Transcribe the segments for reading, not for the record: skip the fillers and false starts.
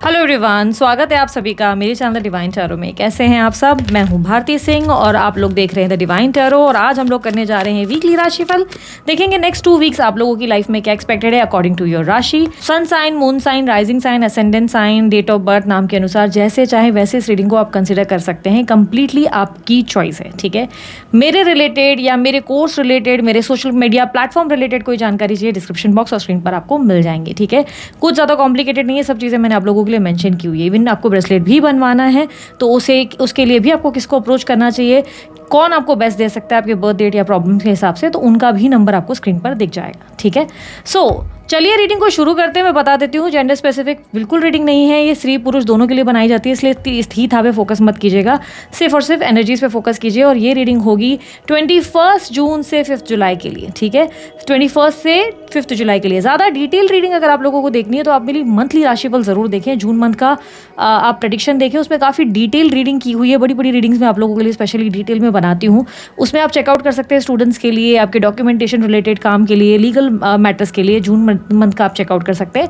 Hello everyone, स्वागत है आप सभी का मेरे चैनल डिवाइन टैरो में। कैसे हैं आप सब? मैं हूं भारती सिंह और आप लोग देख रहे हैं द डिवाइन टैरो। और आज हम लोग करने जा रहे हैं वीकली राशिफल। देखेंगे नेक्स्ट 2 वीक्स आप लोगों की लाइफ में क्या एक्सपेक्टेड है according to your rashi, sun sign, moon sign, rising sign, ascendant sign, date of birth, नाम के अनुसार जैसे चाहे वैसे इस रीडिंग को आप कंसिडर कर सकते हैं। कंप्लीटली आपकी चॉइस है, ठीक है। मेरे रिलेटेड या मेरे कोर्स रिलेटेड, मेरे सोशल मीडिया प्लेटफॉर्म रिलेटेड कोई जानकारी चाहिए, डिस्क्रिप्शन बॉक्स और स्क्रीन पर आपको मिल जाएंगे, ठीक है। कुछ ज़्यादा कॉम्प्लिकेटेड नहीं है, सब चीज़ें मैंने आप लोगों के लिए मेंशन की हुई है। इवन आपको ब्रेसलेट भी बनवाना है तो उसके लिए भी आपको किसको अप्रोच करना चाहिए, कौन आपको बेस्ट दे सकता है आपके बर्थ डेट या प्रॉब्लम के हिसाब से, तो उनका भी नंबर आपको स्क्रीन पर दिख जाएगा, ठीक है। चलिए रीडिंग को शुरू करते हैं। मैं बता देती हूँ, जेंडर स्पेसिफिक बिल्कुल रीडिंग नहीं है, ये स्त्री पुरुष दोनों के लिए बनाई जाती है, इसलिए इस थी था पे फोकस मत कीजिएगा, सिर्फ और सिर्फ एनर्जीज पे फोकस कीजिए। और ये रीडिंग होगी 21 जून से 5 जुलाई के लिए, ठीक है। 21 से 5 जुलाई के लिए। ज़्यादा डिटेल रीडिंग अगर आप लोगों को देखनी है तो आप मेरी मंथली राशिफल ज़रूर देखें। जून मंथ का आप प्रेडिक्शन देखें, उसमें काफ़ी डिटेल रीडिंग की हुई है। बड़ी बड़ी रीडिंग्स मैं आप लोगों के लिए स्पेशली डिटेल में बनाती हूँ, उसमें आप चेकआउट कर सकते हैं। स्टूडेंट्स के लिए, आपके डॉक्यूमेंटेशन रिलेटेड काम के लिए, लीगल मैटर्स के लिए जून मंथ का आप चेकआउट कर सकते हैं।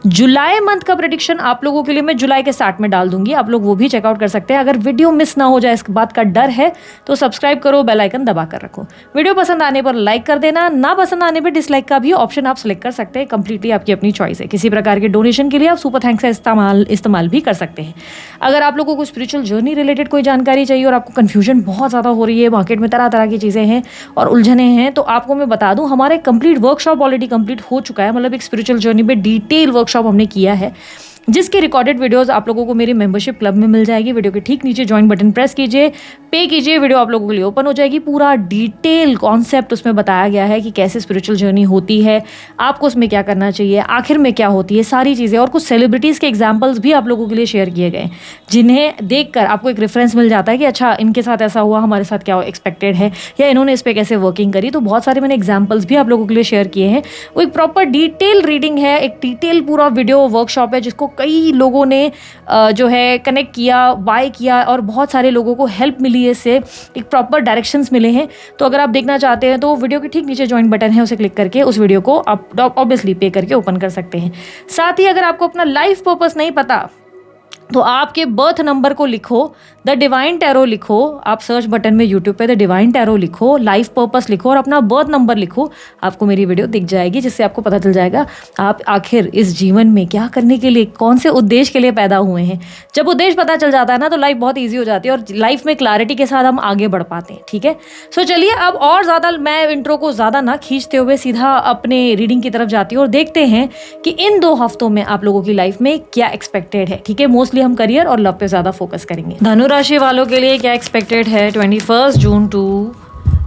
जुलाई मंथ का प्रेडिक्शन आप लोगों के लिए मैं जुलाई के स्टार्ट में डाल दूंगी, आप लोग वो भी चेकआउट कर सकते हैं। अगर वीडियो मिस ना हो जाए इस बात का डर है तो सब्सक्राइब करो, बेल आइकन दबा कर रखो। वीडियो पसंद आने पर लाइक कर देना, ना पसंद आने पर डिसलाइक का भी ऑप्शन आप सेलेक्ट कर सकते हैं। कंप्लीटली आपकी अपनी चॉइस है। किसी प्रकार के डोनेशन के लिए आप सुपर थैंक्स का इस्तेमाल भी कर सकते हैं। अगर आप लोगों को स्पिरिचुअल जर्नी रिलेटेड कोई जानकारी चाहिए और आपको कन्फ्यूजन बहुत ज़्यादा हो रही है, मार्केट में तरह तरह की चीज़ें हैं और उलझने हैं, तो आपको मैं बता दूं हमारे कंप्लीट वर्कशॉप ऑलरेडी कंप्लीट हो चुका है। मतलब एक स्पिरिचुअल जर्नी में डिटेल वर्कशॉप हमने किया है, जिसके रिकॉर्डेड वीडियोस आप लोगों को मेरे मेंबरशिप क्लब में मिल जाएगी। वीडियो के ठीक नीचे ज्वाइन बटन प्रेस कीजिए, पे कीजिए, वीडियो आप लोगों के लिए ओपन हो जाएगी। पूरा डिटेल कॉन्सेप्ट उसमें बताया गया है कि कैसे स्पिरिचुअल जर्नी होती है, आपको उसमें क्या करना चाहिए, आखिर में क्या होती है, सारी चीज़ें। और कुछ सेलिब्रिटीज़ के एग्जाम्पल्स भी आप लोगों के लिए शेयर किए गए, जिन्हें देखकर आपको एक रेफरेंस मिल जाता है कि अच्छा इनके साथ ऐसा हुआ, हमारे साथ क्या एक्सपेक्टेड है, या इन्होंने इस पर कैसे वर्किंग करी। तो बहुत सारे मैंने एग्जाम्पल्स भी आप लोगों के लिए शेयर किए हैं। वो एक प्रॉपर डिटेल रीडिंग है, एक डिटेल पूरा वीडियो वर्कशॉप है, जिसको कई लोगों ने जो है कनेक्ट किया, बाय किया और बहुत सारे लोगों को हेल्प मिली है इससे, एक प्रॉपर डायरेक्शंस मिले हैं। तो अगर आप देखना चाहते हैं तो वीडियो के ठीक नीचे ज्वाइन बटन है, उसे क्लिक करके उस वीडियो को आप ऑब्वियसली पे करके ओपन कर सकते हैं। साथ ही अगर आपको अपना लाइफ पर्पस नहीं पता तो आपके बर्थ नंबर को लिखो, द डिवाइन टैरो लिखो, आप सर्च बटन में यूट्यूब पे द डिवाइन टैरो लिखो, लाइफ पर्पस लिखो और अपना बर्थ नंबर लिखो, आपको मेरी वीडियो दिख जाएगी, जिससे आपको पता चल जाएगा आप आखिर इस जीवन में क्या करने के लिए, कौन से उद्देश्य के लिए पैदा हुए हैं। जब उद्देश्य पता चल जाता है ना तो लाइफ बहुत ईजी हो जाती है और लाइफ में क्लैरिटी के साथ हम आगे बढ़ पाते हैं, ठीक है। चलिए अब और ज़्यादा मैं इंट्रो को ज़्यादा ना खींचते हुए सीधा अपने रीडिंग की तरफ जाती हूँ और देखते हैं कि इन 2 हफ्तों में आप लोगों की लाइफ में क्या एक्सपेक्टेड है, ठीक है। मोस्टली हम करियर और लव पे ज़्यादा फोकस करेंगे। धनु राशि वालों के लिए क्या एक्सपेक्टेड है 21 जून टू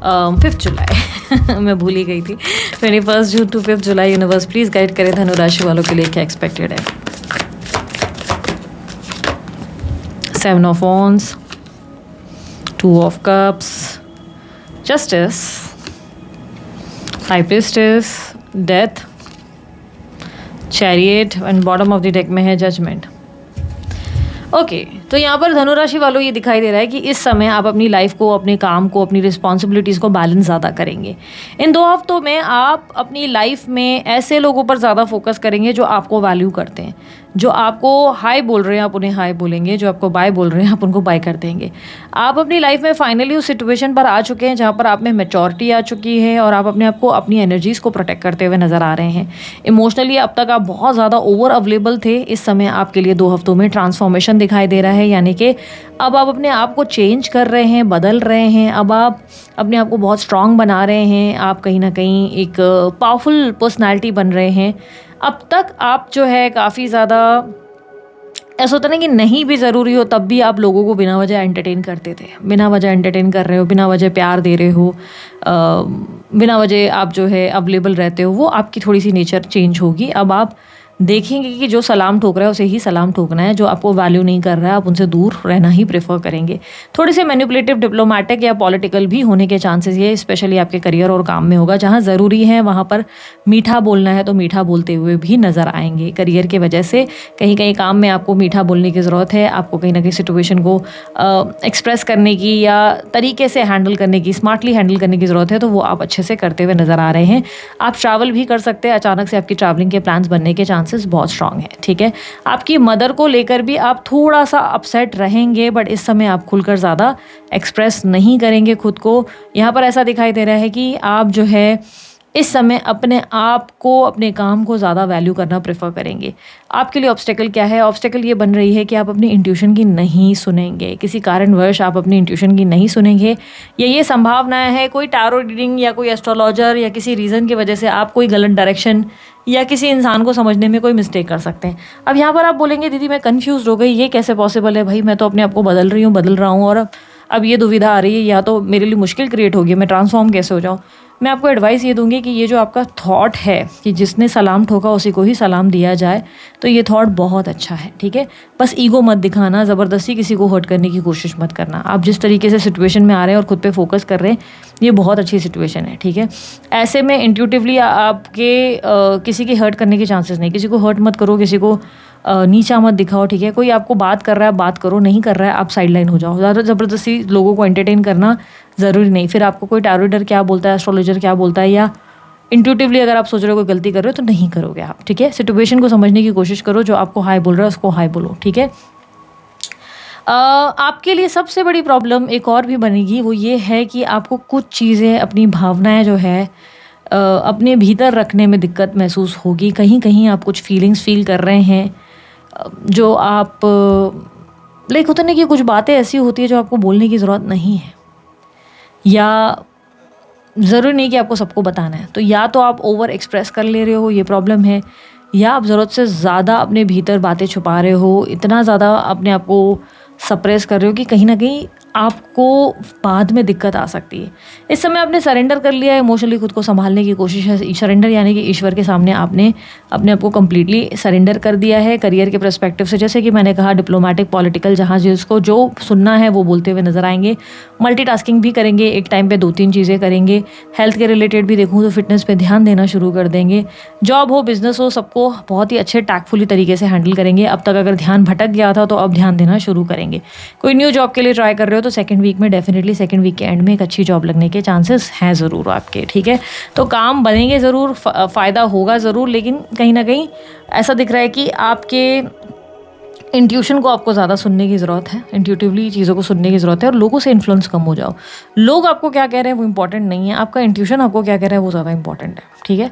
5 जुलाई मैं भूल ही गई थी। 21 जून टू 5 जुलाई यूनिवर्स प्लीज गाइड करें धनु राशि वालों के लिए क्या एक्सपेक्टेड है। 7 of wands, 2 of cups, justice, high priestess, death, chariot and bottom of the deck में है जजमेंट। ओके, तो यहाँ पर धनुराशि वालों ये दिखाई दे रहा है कि इस समय आप अपनी लाइफ को, अपने काम को, अपनी रिस्पॉन्सिबिलिटीज़ को बैलेंस ज़्यादा करेंगे। इन 2 हफ्तों में आप अपनी लाइफ में ऐसे लोगों पर ज़्यादा फोकस करेंगे जो आपको वैल्यू करते हैं, जो आपको हाय बोल रहे हैं आप उन्हें हाय बोलेंगे, जो आपको बाय बोल रहे हैं आप उनको बाय कर देंगे। आप अपनी लाइफ में फाइनली उस सिचुएशन पर आ चुके हैं जहाँ पर आप में मैच्योरिटी आ चुकी है और आप अपने आप को, अपनी एनर्जीज़ को प्रोटेक्ट करते हुए नज़र आ रहे हैं। इमोशनली अब तक आप बहुत ज़्यादा ओवर अवेलेबल थे, इस समय आपके लिए 2 हफ्तों में ट्रांसफॉर्मेशन दिखाई दे रहा है, यानी कि अब आप अपने आप को चेंज कर रहे हैं, बदल रहे हैं। अब आप अपने आप को बहुत स्ट्रांग बना रहे हैं, आप कहीं ना कहीं एक पावरफुल पर्सनालिटी बन रहे हैं। अब तक आप जो है काफ़ी ज़्यादा ऐसा होता ना कि नहीं भी ज़रूरी हो तब भी आप लोगों को बिना वजह एंटरटेन करते थे, बिना वजह एंटरटेन कर रहे हो, बिना वजह प्यार दे रहे हो, बिना वजह आप जो है अवेलेबल रहते हो। वो आपकी थोड़ी सी नेचर चेंज होगी। अब आप देखेंगे कि जो सलाम ठोक रहा है उसे ही सलाम ठोकना है, जो आपको वैल्यू नहीं कर रहा है आप उनसे दूर रहना ही प्रेफर करेंगे। थोड़े से मैनिपुलेटिव, डिप्लोमेटिक या पॉलिटिकल भी होने के चांसेस ये स्पेशली आपके करियर और काम में होगा। जहाँ ज़रूरी है वहाँ पर मीठा बोलना है तो मीठा बोलते हुए भी नज़र आएंगे। करियर के वजह से कहीं कहीं काम में आपको मीठा बोलने की ज़रूरत है, आपको कहीं ना कहीं सिचुएशन को एक्सप्रेस करने की या तरीके से हैंडल करने की, स्मार्टली हैंडल करने की ज़रूरत है, तो वो आप अच्छे से करते हुए नज़र आ रहे हैं। आप ट्रैवल भी कर सकते हैं, अचानक से आपकी ट्रैवलिंग के प्लान्स बनने के चांस चांसेस बहुत स्ट्रांग है, ठीक है। आपकी मदर को लेकर भी आप थोड़ा सा अपसेट रहेंगे, बट इस समय आप खुलकर ज़्यादा एक्सप्रेस नहीं करेंगे खुद को। यहाँ पर ऐसा दिखाई दे रहा है कि आप जो है इस समय अपने आप को, अपने काम को ज़्यादा वैल्यू करना प्रेफर करेंगे। आपके लिए ऑब्स्टेकल क्या है? ऑब्स्टेकल ये बन रही है कि आप अपनी इंट्यूशन की नहीं सुनेंगे, किसी कारणवश आप अपनी इंट्यूशन की नहीं सुनेंगे। ये संभावनाएं है कोई टैरो रीडिंग या कोई एस्ट्रोलॉजर या किसी रीज़न की वजह से आप कोई गलत डायरेक्शन या किसी इंसान को समझने में कोई मिस्टेक कर सकते हैं। अब यहाँ पर आप बोलेंगे दीदी मैं कन्फ्यूज़ हो गई, ये कैसे पॉसिबल है भाई, मैं तो अपने आप को बदल रही हूँ, बदल रहा हूँ, और अब ये दुविधा आ रही है, या तो मेरे लिए मुश्किल क्रिएट होगी, मैं ट्रांसफॉर्म कैसे हो जाऊँ। मैं आपको एडवाइस ये दूंगी कि ये जो आपका थॉट है कि जिसने सलाम ठोका उसी को ही सलाम दिया जाए, तो ये थॉट बहुत अच्छा है, ठीक है। बस ईगो मत दिखाना, ज़बरदस्ती किसी को हर्ट करने की कोशिश मत करना। आप जिस तरीके से सिचुएशन में आ रहे हैं और खुद पे फोकस कर रहे हैं, ये बहुत अच्छी सिचुएशन है, ठीक है। ऐसे में इंट्यूटिवली आपके किसी के हर्ट करने के चांसेस नहीं। किसी को हर्ट मत करो, किसी को नीचा मत दिखाओ, ठीक है। कोई आपको बात कर रहा है, बात करो, नहीं कर रहा है आप साइड लाइन हो जाओ। ज़्यादा ज़बरदस्ती लोगों को एंटरटेन करना ज़रूरी नहीं। फिर आपको कोई टैरो रीडर क्या बोलता है, एस्ट्रोलॉजर क्या बोलता है, या इंट्यूटिवली अगर आप सोच रहे हो कोई गलती कर रहे हो तो नहीं करोगे आप, ठीक है। सिचुएशन को समझने की कोशिश करो, जो आपको हाई बोल रहा है उसको हाई बोलो, ठीक है। आपके लिए सबसे बड़ी प्रॉब्लम एक और भी बनेगी, वो ये है कि आपको कुछ चीज़ें, अपनी भावनाएं जो है अपने भीतर रखने में दिक्कत महसूस होगी। कहीं कहीं आप कुछ फीलिंग्स फील कर रहे हैं जो आप लाइक होता नहीं कि कुछ बातें ऐसी होती है जो आपको बोलने की ज़रूरत नहीं है, या ज़रूरी नहीं कि आपको सबको बताना है। तो या तो आप ओवर एक्सप्रेस कर ले रहे हो, ये प्रॉब्लम है, या आप ज़रूरत से ज़्यादा अपने भीतर बातें छुपा रहे हो, इतना ज़्यादा अपने आप को सप्रेस कर रहे हो कि कहीं ना कहीं आपको बाद में दिक्कत आ सकती है। इस समय आपने सरेंडर कर लिया है, इमोशनली खुद को संभालने की कोशिश है। सरेंडर यानी कि ईश्वर के सामने आपने अपने आप को कम्प्लीटली सरेंडर कर दिया है। करियर के पर्सपेक्टिव से, जैसे कि मैंने कहा, डिप्लोमेटिक, पॉलिटिकल, जहाँ जिसको जो सुनना है वो बोलते हुए नजर आएंगे। मल्टीटास्किंग भी करेंगे, एक टाइम पे 2-3 चीज़ें करेंगे। हेल्थ के रिलेटेड भी देखूँ तो फिटनेस पे ध्यान देना शुरू कर देंगे। जॉब हो, बिजनेस हो, सबको बहुत ही अच्छे टैक्टफुली तरीके से हैंडल करेंगे। अब तक अगर ध्यान भटक गया था तो अब ध्यान देना शुरू करेंगे। कोई न्यू जॉब के लिए ट्राई कर रहे हो तो सेकंड वीक में, डेफिनेटली सेकंड वीक के एंड में एक अच्छी जॉब लगने के चांसेस हैं ज़रूर आपके, ठीक है। तो काम बनेंगे ज़रूर, फ़ायदा होगा ज़रूर, लेकिन कहीं ना कहीं ऐसा दिख रहा है कि आपके इंट्यूशन को आपको ज़्यादा सुनने की ज़रूरत है। इंट्यूटिवली चीज़ों को सुनने की ज़रूरत है, और लोगों से इन्फ्लुएंस कम हो जाओ। लोग आपको क्या कह रहे हैं वो इंपॉर्टेंट नहीं है, आपका इंट्यूशन आपको क्या कह रहा है वो ज़्यादा इंपॉर्टेंट है, ठीक है।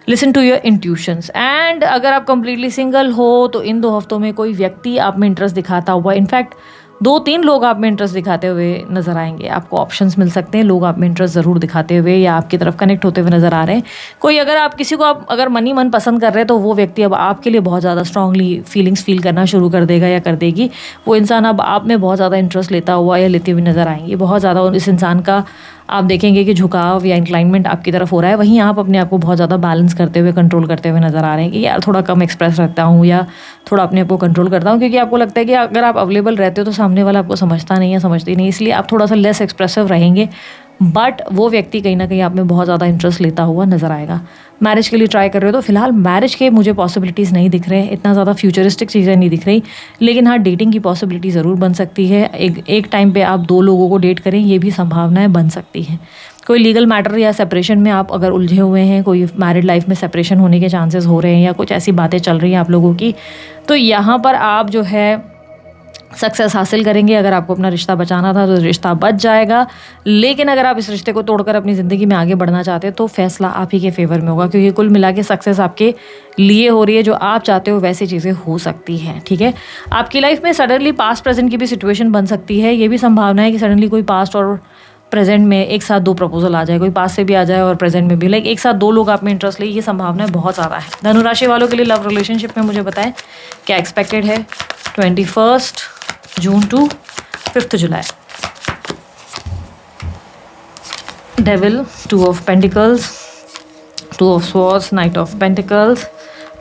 Listen to your intuitions. And अगर आप कंप्लीटली सिंगल हो तो इन 2 हफ्तों में कोई व्यक्ति आप में इंटरेस्ट दिखाता हुआ, इनफैक्ट 2-3 लोग आप में इंटरेस्ट दिखाते हुए नज़र आएंगे। आपको ऑप्शंस मिल सकते हैं, लोग आप में इंटरेस्ट ज़रूर दिखाते हुए या आपकी तरफ कनेक्ट होते हुए नज़र आ रहे हैं। कोई अगर आप किसी को आप अगर मन पसंद कर रहे हैं तो वो व्यक्ति अब आपके लिए बहुत ज़्यादा स्ट्रांगली फीलिंग्स फील करना शुरू कर देगा या कर देगी। वो इंसान अब आप में बहुत ज़्यादा इंटरेस्ट लेता हुआ या लेती हुई नज़र आएंगे। बहुत ज़्यादा इस इंसान का आप देखेंगे कि झुकाव या इंक्लाइनमेंट आपकी तरफ हो रहा है। वहीं आप अपने आप को बहुत ज़्यादा बैलेंस करते हुए, कंट्रोल करते हुए नज़र आ रहे हैं कि यार थोड़ा कम एक्सप्रेस रखता हूँ या थोड़ा अपने आप को कंट्रोल करता हूँ, क्योंकि आपको लगता है कि अगर आप अवेलेबल रहते हो तो सामने वाला आपको समझता नहीं है, समझती नहीं, इसलिए आप थोड़ा सा लेस एक्सप्रेसिव रहेंगे। बट वो व्यक्ति कहीं ना कहीं आप में बहुत ज़्यादा इंटरेस्ट लेता हुआ नज़र आएगा। मैरिज के लिए ट्राई कर रहे हो तो फिलहाल मैरिज के मुझे पॉसिबिलिटीज़ नहीं दिख रहे हैं, इतना ज़्यादा फ्यूचरिस्टिक चीज़ें नहीं दिख रही, लेकिन हाँ डेटिंग की पॉसिबिलिटी ज़रूर बन सकती है। एक टाइम पे आप 2 लोगों को डेट करें, ये भी संभावनाएं बन सकती हैं। कोई लीगल मैटर या सेपरेशन में आप अगर उलझे हुए हैं, कोई मैरिड लाइफ में सेपरेशन होने के चांसेस हो रहे हैं या कुछ ऐसी बातें चल रही हैं आप लोगों की, तो यहाँ पर आप जो है सक्सेस हासिल करेंगे। अगर आपको अपना रिश्ता बचाना था तो रिश्ता बच जाएगा, लेकिन अगर आप इस रिश्ते को तोड़कर अपनी ज़िंदगी में आगे बढ़ना चाहते हैं तो फैसला आप ही के फेवर में होगा, क्योंकि कुल मिला के सक्सेस आपके लिए हो रही है। जो आप चाहते हो वैसी चीज़ें हो सकती हैं, ठीक है। आपकी लाइफ में सडनली पास्ट प्रेजेंट की भी सिचुएशन बन सकती है। ये भी संभावना है कि सडनली कोई पास्ट और प्रेजेंट में एक साथ 2 प्रपोजल आ जाए, कोई पास से भी आ जाए और प्रेजेंट में भी, लाइक एक साथ 2 लोग आप में इंटरेस्ट ले, ये संभावना बहुत ज़्यादा है। धनु राशि वालों के लिए लव रिलेशनशिप में मुझे बताएं क्या एक्सपेक्टेड है 21 जून टू 5 जुलाई। Devil, 2 of pentacles, 2 of swords, knight of pentacles,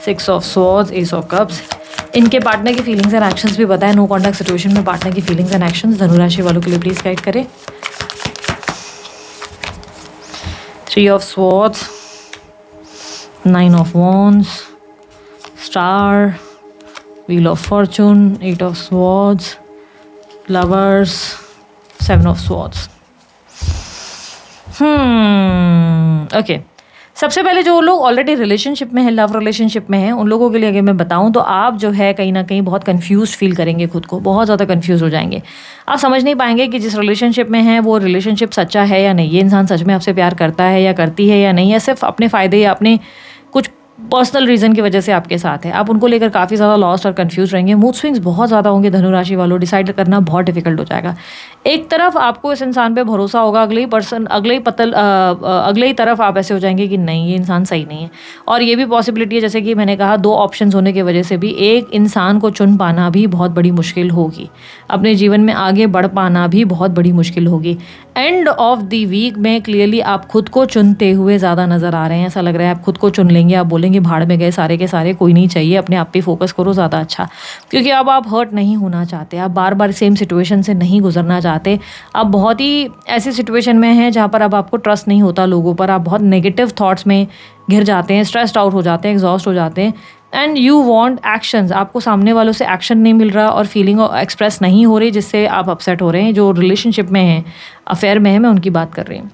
6 of swords, ace of cups. इनके पार्टनर की फीलिंग्स एंड एक्शंस भी बताएं। नो कॉन्टैक्ट सिचुएशन में पार्टनर की फीलिंग्स एंड एक्शंस धनु राशि वालों के लिए प्लीज गाइड करें। 3 of swords, 9 of wands, star, wheel of fortune, 8 of swords, lovers, 7 of swords. Okay. सबसे पहले जो लोग ऑलरेडी रिलेशनशिप में हैं, लव रिलेशनशिप में हैं, उन लोगों के लिए अगर मैं बताऊं तो आप जो है कहीं ना कहीं बहुत कंफ्यूज फील करेंगे, खुद को बहुत ज़्यादा कंफ्यूज हो जाएंगे। आप समझ नहीं पाएंगे कि जिस रिलेशनशिप में है वो रिलेशनशिप सच्चा है या नहीं, ये इंसान सच में आपसे प्यार करता है या करती है या नहीं, या सिर्फ अपने फ़ायदे या अपने कुछ पर्सनल रीज़न की वजह से आपके साथ है। आप उनको लेकर काफ़ी ज़्यादा लॉस्ट और कंफ्यूज रहेंगे। मूड स्विंग्स बहुत ज़्यादा होंगे धनु राशि वालों, डिसाइड करना बहुत डिफिकल्ट हो जाएगा। एक तरफ आपको इस इंसान पे भरोसा होगा, अगले ही तरफ आप ऐसे हो जाएंगे कि नहीं ये इंसान सही नहीं है। और ये भी पॉसिबिलिटी है, जैसे कि मैंने कहा, दो ऑप्शंस होने की वजह से भी एक इंसान को चुन पाना भी बहुत बड़ी मुश्किल होगी, अपने जीवन में आगे बढ़ पाना भी बहुत बड़ी मुश्किल होगी। एंड ऑफ द वीक में क्लियरली आप खुद को चुनते हुए ज़्यादा नज़र आ रहे हैं। ऐसा लग रहा है आप खुद को चुन लेंगे, आप बोलेंगे भाड़ में गए सारे के सारे, कोई नहीं चाहिए, अपने आप पे फोकस करो ज़्यादा अच्छा। क्योंकि अब आप हर्ट नहीं होना चाहते, आप बार बार सेम सिचुएशन से नहीं गुजरना चाहते। आप बहुत ही ऐसी सिचुएशन में हैं जहाँ पर अब आपको ट्रस्ट नहीं होता लोगों पर, आप बहुत नेगेटिव थॉट्स में घिर जाते हैं, स्ट्रेस्ड आउट हो जाते हैं, एग्जॉस्ट हो जाते हैं। एंड यू वांट एक्शंस, आपको सामने वालों से एक्शन नहीं मिल रहा और फीलिंग एक्सप्रेस नहीं हो रही, जिससे आप अपसेट हो रहे हैं। जो रिलेशनशिप में हैं, अफेयर में है, मैं उनकी बात कर रही हूँ,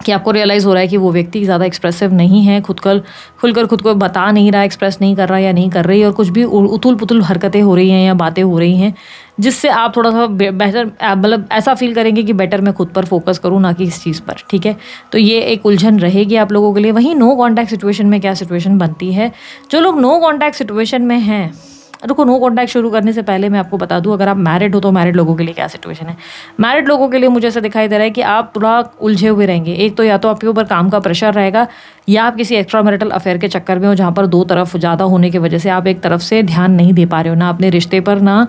कि आपको रियलाइज़ हो रहा है कि वो व्यक्ति ज़्यादा एक्सप्रेसिव नहीं है, खुलकर खुद को बता नहीं रहा, एक्सप्रेस नहीं कर रहा या नहीं कर रही, और कुछ भी उथुल पुथुल हरकतें हो रही हैं या बातें हो रही हैं, जिससे आप थोड़ा सा बेहतर, मतलब ऐसा फील करेंगे कि बेटर मैं खुद पर फोकस करूँ ना कि इस चीज़ पर। ठीक है, तो ये एक उलझन रहेगी आप लोगों के लिए। वहीं नो कॉन्टैक्ट सिचुएशन में क्या सिचुएशन बनती है, जो लोग नो कॉन्टैक्ट सिचुएशन में हैं, रुको, नो कॉन्टैक्ट शुरू करने से पहले मैं आपको बता दूं, अगर आप मैरिड हो तो मैरिड लोगों के लिए क्या सिचुएशन है। मैरिड लोगों के लिए मुझे ऐसा दिखाई दे रहा है कि आप थोड़ा उलझे हुए रहेंगे। एक तो या तो आपके ऊपर काम का प्रेशर रहेगा, या आप किसी एक्स्ट्रा मैरिटल अफेयर के चक्कर में हो, जहाँ पर दो तरफ ज़्यादा होने की वजह से आप एक तरफ से ध्यान नहीं दे पा रहे हो, ना अपने रिश्ते पर ना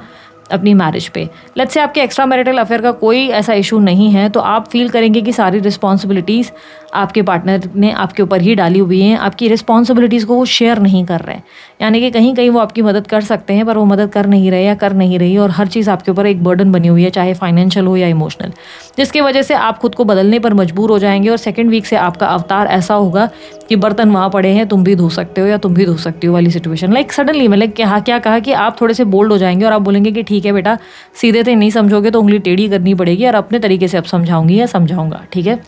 अपनी मैरिज पे। लेट्स से आपके एक्स्ट्रा मैरिटल अफेयर का कोई ऐसा इशू नहीं है, तो आप फील करेंगे कि सारी रिस्पॉन्सिबिलिटीज़ आपके पार्टनर ने आपके ऊपर ही डाली हुई हैं, आपकी रिस्पॉन्सिबिलिटीज़ को वो शेयर नहीं कर रहे हैं। यानी कि कहीं कहीं वो आपकी मदद कर सकते हैं, पर वो मदद कर नहीं रहे या कर नहीं रही, और हर चीज़ आपके ऊपर एक बर्डन बनी हुई है, चाहे फाइनेंशियल हो या इमोशनल, जिसकी वजह से आप खुद को बदलने पर मजबूर हो जाएंगे। और सेकेंड वीक से आपका अवतार ऐसा होगा कि बर्तन वहाँ पड़े हैं, तुम भी धो सकते हो या तुम भी धो सकती हो वाली सिचुएशन। लाइक सडनली मतलब क्या कहा कि आप थोड़े से बोल्ड हो जाएंगे और आप बोलेंगे कि ठीक है बेटा, सीधे से नहीं समझोगे तो उंगली टेढ़ी करनी पड़ेगी, और अपने तरीके से अब समझाऊंगी या समझाऊंगा। ठीक है,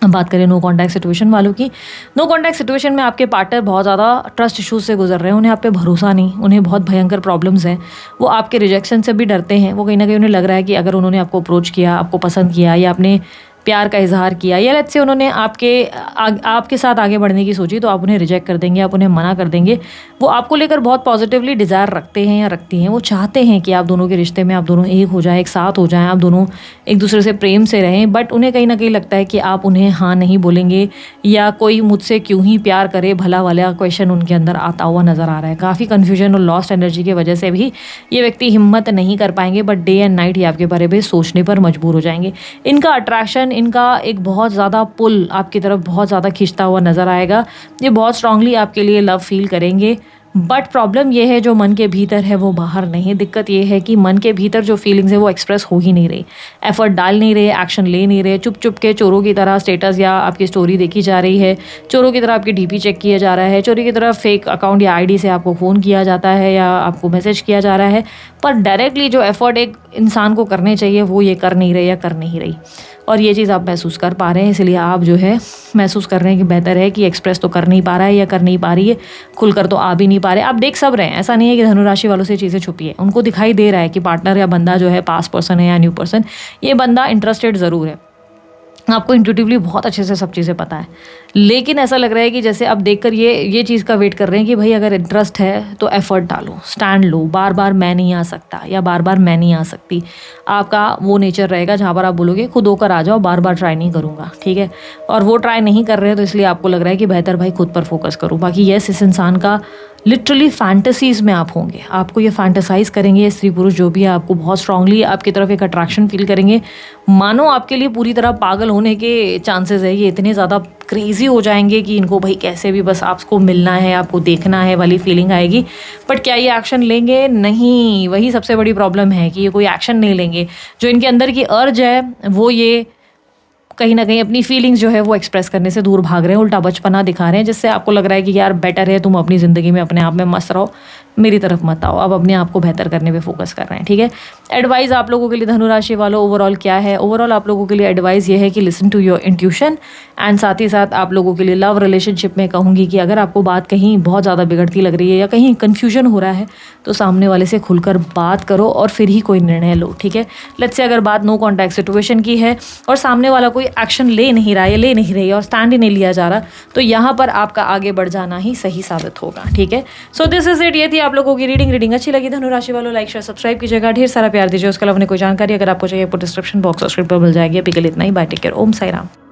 अब बात करें नो कॉन्टैक्ट सिचुएशन वालों की। नो कॉन्टैक्ट सिचुएशन में आपके पार्टनर बहुत ज़्यादा ट्रस्ट इश्यूज से गुजर रहे हैं, उन्हें आप पे भरोसा नहीं, उन्हें बहुत भयंकर प्रॉब्लम्स हैं, वो आपके रिजेक्शन से भी डरते हैं। वो कहीं ना कहीं उन्हें लग रहा है कि अगर उन्होंने आपको अप्रोच किया, आपको पसंद किया, या आपने प्यार का इजहार किया, या लेट्स से उन्होंने आपके साथ आगे बढ़ने की सोची, तो आप उन्हें रिजेक्ट कर देंगे, आप उन्हें मना कर देंगे। वो आपको लेकर बहुत पॉजिटिवली डिज़ायर रखते हैं या रखती हैं, वो चाहते हैं कि आप दोनों के रिश्ते में आप दोनों एक हो जाएं, एक साथ हो जाएं, आप दोनों एक दूसरे से प्रेम से रहें। बट उन्हें कहीं ना कहीं लगता है कि आप उन्हें हाँ नहीं बोलेंगे, या कोई मुझसे क्यों ही प्यार करे भला वाला क्वेश्चन उनके अंदर आता हुआ नज़र आ रहा है। काफ़ी कन्फ्यूजन और लॉस्ट एनर्जी की वजह से भी ये व्यक्ति हिम्मत नहीं कर पाएंगे, बट डे एंड नाइट ये आपके बारे में सोचने पर मजबूर हो जाएंगे। इनका अट्रैक्शन, इनका एक बहुत ज़्यादा पुल आपकी तरफ बहुत ज़्यादा खींचता हुआ नज़र आएगा। ये बहुत स्ट्रांगली आपके लिए लव फील करेंगे, बट प्रॉब्लम ये है जो मन के भीतर है वो बाहर नहीं। दिक्कत ये है कि मन के भीतर जो फीलिंग्स है वो एक्सप्रेस हो ही नहीं रही, एफर्ट डाल नहीं रहे, एक्शन ले नहीं रहे, चुप चुप के चोरों की तरह स्टेटस या आपकी स्टोरी देखी जा रही है, चोरों की तरह आपकी डीपी चेक किया जा रहा है, चोरी की तरह फेक अकाउंट या आईडी से आपको फ़ोन किया जाता है या आपको मैसेज किया जा रहा है, पर डायरेक्टली जो एफर्ट एक इंसान को करने चाहिए वो ये कर नहीं रहे या कर नहीं रही। और ये चीज़ आप महसूस कर पा रहे हैं, इसलिए आप जो है महसूस कर रहे हैं कि बेहतर है कि एक्सप्रेस तो कर नहीं पा रहा है या कर नहीं पा रही है, खुलकर तो आ भी नहीं पा रहे। आप देख सब रहे हैं, ऐसा नहीं है कि धनुराशि वालों से चीज़ें छुपी है, उनको दिखाई दे रहा है कि पार्टनर या बंदा जो है, पास्ट पर्सन है या न्यू पर्सन, ये बंदा इंटरेस्टेड ज़रूर है, आपको इंट्यूटिवली बहुत अच्छे से सब चीज़ें पता है, लेकिन ऐसा लग रहा है कि जैसे अब देखकर ये चीज़ का वेट कर रहे हैं कि भाई अगर इंटरेस्ट है तो एफर्ट डालो, स्टैंड लो, बार बार मैं नहीं आ सकता या बार बार मैं नहीं आ सकती, आपका वो नेचर रहेगा जहाँ पर आप बोलोगे खुद होकर आ जाओ, बार बार ट्राई नहीं करूँगा। ठीक है, और वो ट्राई नहीं कर रहे हैं तो इसलिए आपको लग रहा है कि बेहतर भाई खुद पर फोकस करूँ। बाकी यस, इस इंसान का लिटरली फैंटेसीज़ में आप होंगे, आपको ये फैंटेसाइज करेंगे, ये स्त्री पुरुष जो भी है आपको बहुत स्ट्रांगली आपकी तरफ एक अट्रैक्शन फील करेंगे, मानो आपके लिए पूरी तरह पागल होने के चांसेस है, ये इतने ज़्यादा क्रेजी हो जाएंगे कि इनको भाई कैसे भी बस आपको मिलना है, आपको देखना है वाली फीलिंग आएगी। बट क्या ये एक्शन लेंगे? नहीं, वही सबसे बड़ी प्रॉब्लम है कि ये कोई एक्शन नहीं लेंगे। जो इनके अंदर की अर्ज है वो ये कहीं ना कहीं अपनी फीलिंग्स जो है वो एक्सप्रेस करने से दूर भाग रहे हैं, उल्टा बचपना दिखा रहे हैं, जिससे आपको लग रहा है कि यार बेटर है तुम अपनी ज़िंदगी में अपने आप में मस्त रहो, मेरी तरफ मत आओ, अब अपने आप को बेहतर करने पे फोकस कर रहे हैं, ठीक है। एडवाइस आप लोगों के लिए धनु राशि वालों ओवरऑल क्या है? ओवरऑल आप लोगों के लिए एडवाइस ये है कि listen to your intuition, and साथ ही साथ आप लोगों के लिए लव रिलेशनशिप में कहूँगी कि अगर आपको बात कहीं बहुत ज़्यादा बिगड़ती लग रही है या कहीं कन्फ्यूजन हो रहा है तो सामने वाले से खुलकर बात करो और फिर ही कोई निर्णय लो, ठीक है। लेट्स से अगर बात नो कॉन्टैक्ट सिचुएशन की है और सामने वाला कोई एक्शन ले नहीं रहा है, ले नहीं रही है और स्टैंड ही नहीं लिया जा रहा, तो यहाँ पर आपका आगे बढ़ जाना ही सही साबित होगा, ठीक है। सो दिस इज इट, ये थी आप लोगों की रीडिंग अच्छी लगी धनु राशि वालों लाइक शेयर सब्सक्राइब कीजिएगा, ढेर सारा प्यार दीजिए। उसके अलावा कोई जानकारी अगर आपको चाहिए डिस्क्रिप्शन बॉक्स और स्क्रिप्ट पर मिल जाएगी। अभी के लिए इतना ही, बाय, टेक केयर, ओम साई राम।